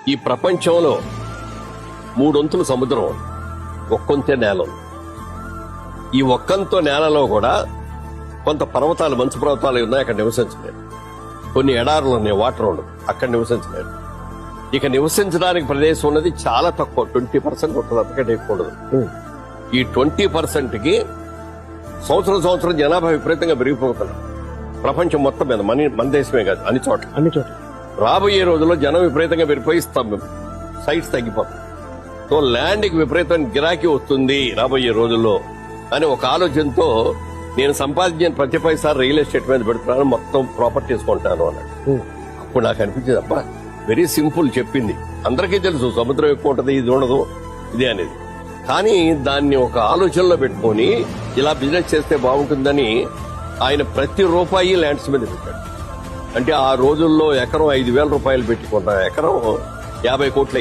ఈ ప్రపంచంలో 3 వంతులు సముద్రం, ఒక్కొంతే నేల. ఈ ఒక్కంతో నేలలో కూడా కొంత పర్వతాలు, మంచు పర్వతాలు ఉన్నాయి, అక్కడ నివసించలేరు. కొన్ని ఎడారులు ఉన్నాయి, వాటర్ ఉండదు, అక్కడ నివసించలేరు. ఇక నివసించడానికి ప్రదేశం ఉన్నది చాలా తక్కువ, 20% ఉంటుంది, అంతకంటే ఎక్కువ ఉండదు. ఈ 20%కి సంవత్సరం జనాభా విపరీతంగా పెరిగిపోతున్నారు ప్రపంచం మొత్తం మీద. మన దేశమే కాదు, అన్ని చోట్ల. రాబోయే రోజుల్లో జనం విపరీతంగా పెరిగిపోయి సైట్స్ తగ్గిపోతాయి. సో ల్యాండ్కి విపరీతమైన గిరాకీ వస్తుంది రాబోయే రోజుల్లో అని ఒక ఆలోచనతో నేను సంపాదించిన ప్రతి పైసా రియల్ ఎస్టేట్ మీద పెడుతున్నాను, మొత్తం ప్రాపర్టీస్ కొంటాను అన్నాడు. అప్పుడు నాకు అనిపించింది, అబ్బా వెరీ సింపుల్ చెప్పింది. అందరికీ తెలుసు సముద్రం ఎక్కువ ఉంటుంది, ఇది ఉండదు, ఇది అనేది. కానీ దాన్ని ఒక ఆలోచనలో పెట్టుకొని ఇలా బిజినెస్ చేస్తే బాగుంటుందని ఆయన ప్రతి రూపాయి ల్యాండ్స్ మీద పెట్టాడు. అంటే ఆ రోజుల్లో ఎకరం 5,000 రూపాయలు పెట్టుకున్న ఎకరం 50 కోట్లు